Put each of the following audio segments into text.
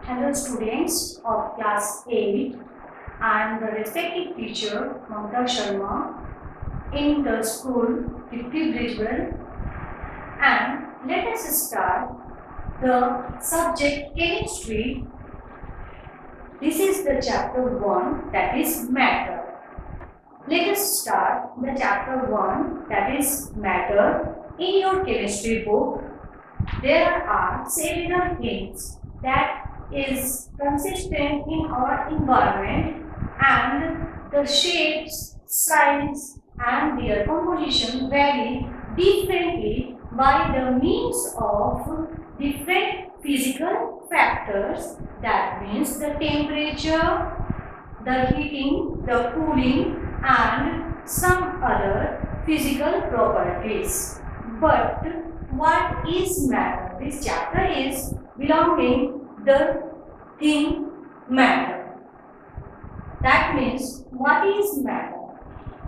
Hello students of class 8. I am the respected teacher Mamta Sharma in the school Dipti Bridgewell, and let us start the subject chemistry. This is the chapter 1, that is matter. Let us start the chapter 1, that is matter. In your chemistry book, there are several things that is consistent in our environment, and the shapes, size and their composition vary differently by the means of different physical factors. That means the temperature, the heating, the cooling and some other physical properties. But what is matter? This chapter is belonging the thing matter. That means what is matter?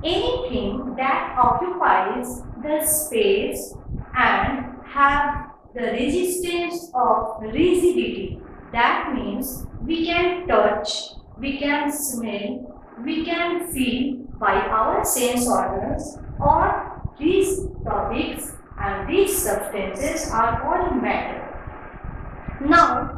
Anything that occupies the space and have the resistance of rigidity. That means we can touch, we can smell, we can feel by our sense organs, or these topics and these substances are all matter. Now,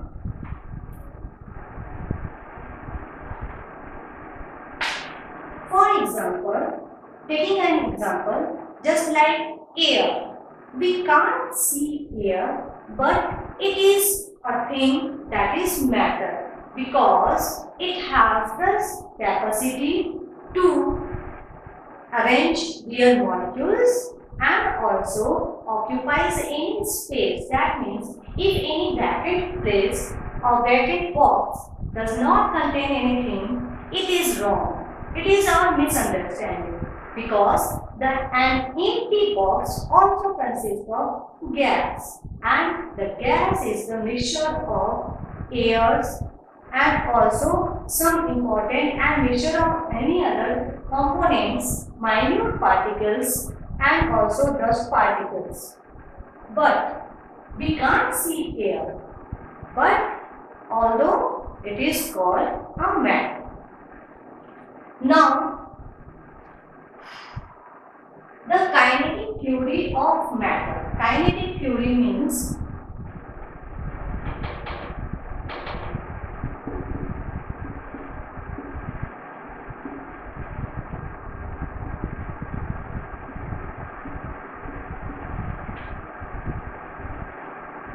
for example, taking an example, just like air. We can't see air, but it is a thing that is matter because it has the capacity to arrange their molecules and also occupies any space. That means if any vacuum place or vacuum box does not contain anything, it is wrong. It is our misunderstanding because an empty box also consists of gas, and the gas is the mixture of airs and also some important and mixture of any other components, minute particles and also dust particles. But we can't see air, but although it is called a matter. Now, the kinetic theory of matter. Kinetic theory means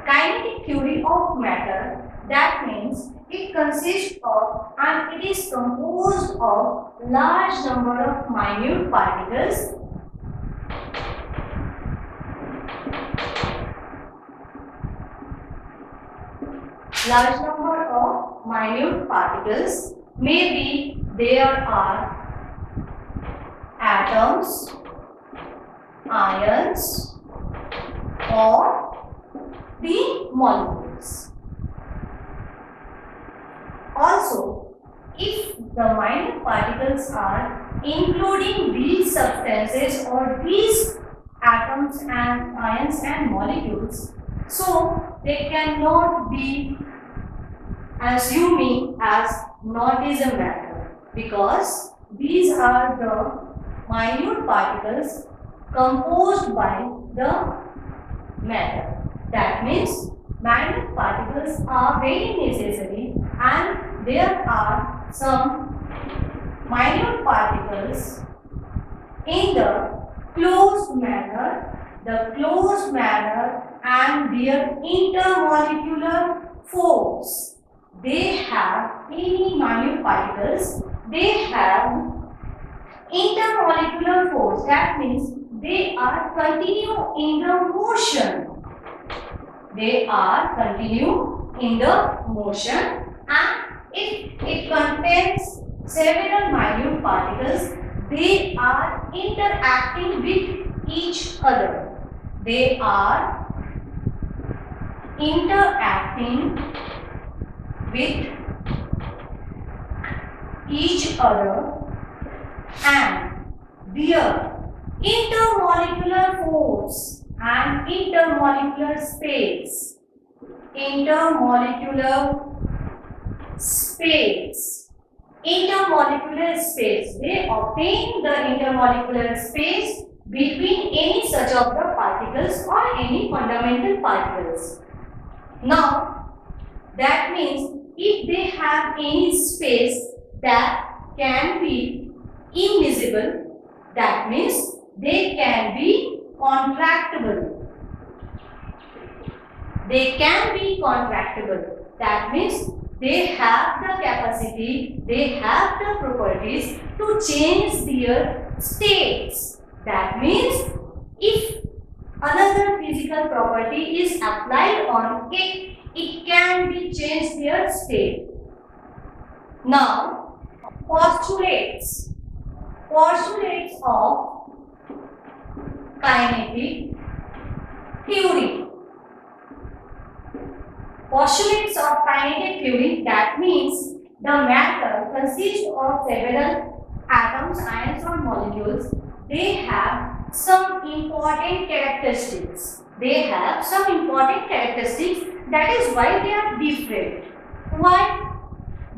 kinetic theory of matter. That means it consists of and it is composed of large number of minute particles Maybe there are atoms, ions or the molecules. Also, if the minute particles are including these substances or these atoms and ions and molecules, so they cannot be assuming as not is a matter, because these are the minute particles composed by the matter. That means minute particles are very necessary, and there are some minute particles in the closed manner, and their intermolecular force. They have any minute particles, they have intermolecular force. That means they are continue in the motion. And if it contains several minute particles, they are interacting with each other. They are interacting with each other, and their intermolecular force and intermolecular space, intermolecular space. Intermolecular space. They obtain the intermolecular space between any such of the particles or any fundamental particles. Now, that means if they have any space that can be immiscible, that means they can be contractible. They can be contractible. That means they have the capacity, they have the properties to change their states. That means if another physical property is applied on it, it can be changed their state. Now, postulates. Postulates of kinetic theory. Postulates of kinetic theory, that means the matter consists of several atoms, ions or molecules. They have some important characteristics. They have some important characteristics, that is why they are different. Why?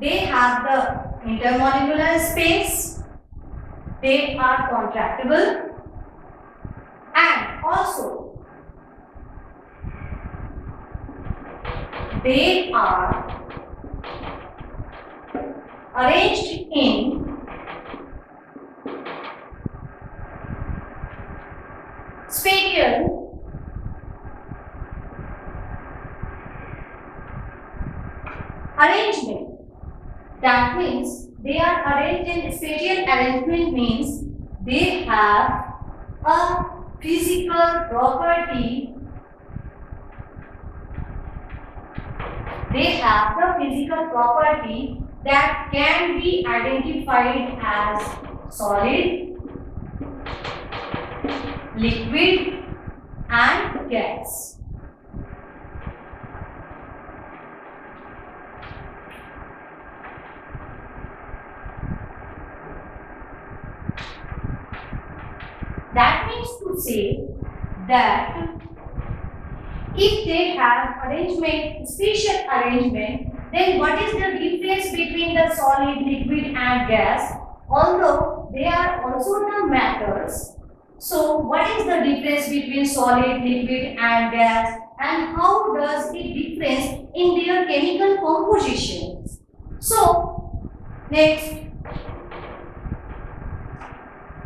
They have the intermolecular space, they are contractible, and also they are arranged in spatial arrangement. That means they are arranged in spatial arrangement, means they have a physical property. They have the physical property that can be identified as solid, liquid, and gas. That means to say that if they have arrangement, spatial arrangement, then what is the difference between the solid, liquid and gas? Although they are also the matters, so what is the difference between solid, liquid and gas, and how does it difference in their chemical compositions? So, next,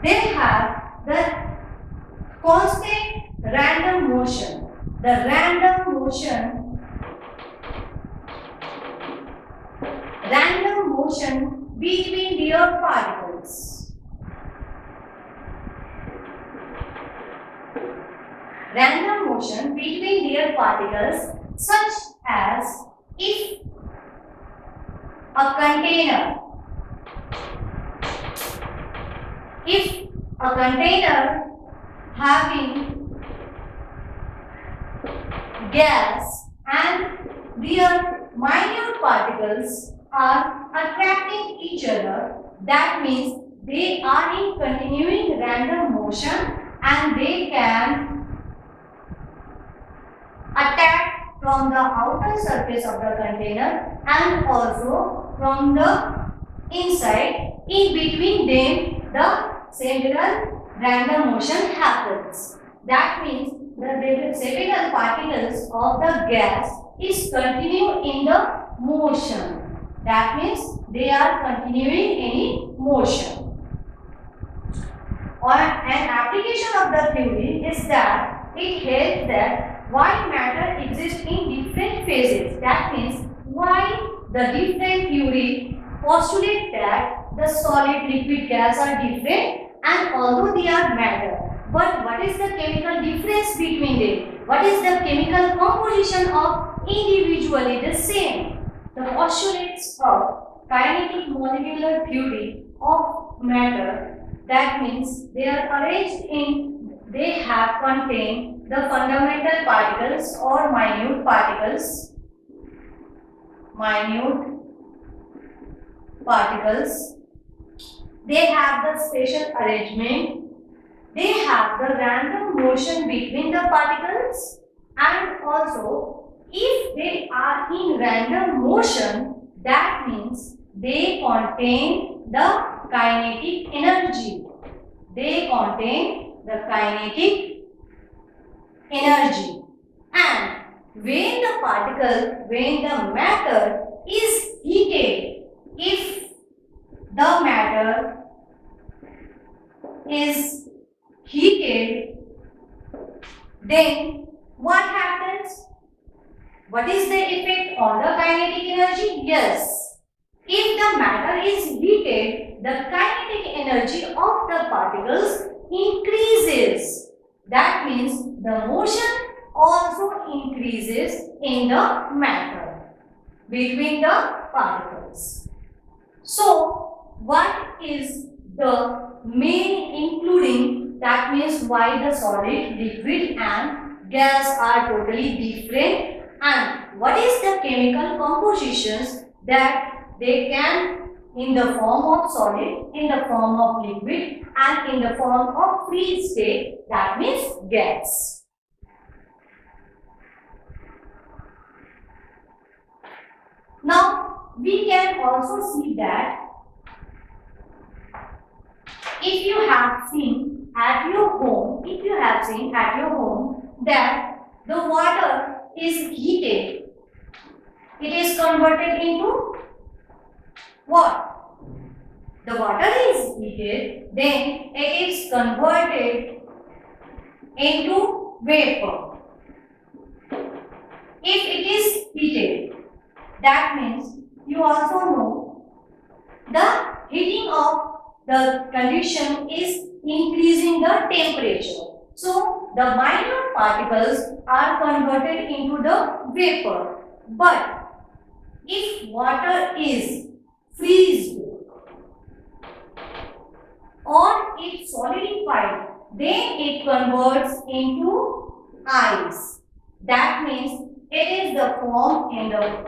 they have the constant random motion. The random motion between their particles. Random motion between their particles, such as if a container having gas and their minute particles are attracting each other, that means they are in continuing random motion and they can attack from the outer surface of the container and also from the inside. In between them, the several random motion happens. That means the several particles of the gas is continue in the motion. That means they are continuing any motion. Or an application of the theory is that it helps that why matter exists in different phases. That means why the different theory postulate that the solid, liquid, gas are different, and although they are matter, but what is the chemical difference between them? What is the chemical composition of individually the same? The postulates of kinetic molecular theory of matter, that means they are arranged in, they have contained the fundamental particles or minute particles. They have the spatial arrangement. They have the random motion between the particles, and also if they are in random motion, That means they contain the kinetic energy. They contain the kinetic energy. And when the matter is heated, if the matter is heated, then what happens? What is the effect on the kinetic energy? Yes. If the matter is heated, the kinetic energy of the particles increases. That means the motion also increases in the matter between the particles. So, what is the main including? That means why the solid, liquid and gas are totally different, and what is the chemical compositions that they can in the form of solid, in the form of liquid and in the form of free state, that means gas. Now we can also see that if you have seen at your home, that the water is heated, it is converted into what? The water is heated, then it is converted into vapor. If it is heated, that means you also know the heating of the condition is increasing the temperature. So, the minor particles are converted into the vapor. But if water is freezed or it solidified, then it converts into ice. That means it is the form in the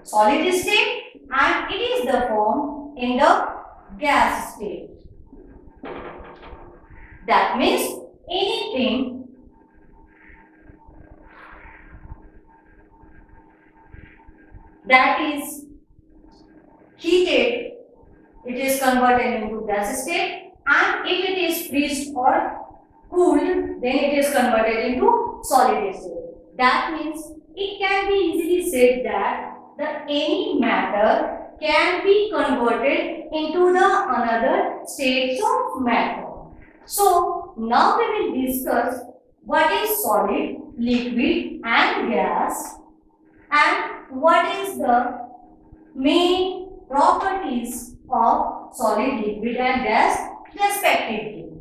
solid state and it is the form in the gas state. That means anything that is heated, it is converted into gas state, and if it is freezed or cooled, then it is converted into solid state. That means it can be easily said that any matter can be converted into the another states of matter. So now we will discuss what is solid, liquid and gas, and what is the main properties of solid, liquid and gas respectively.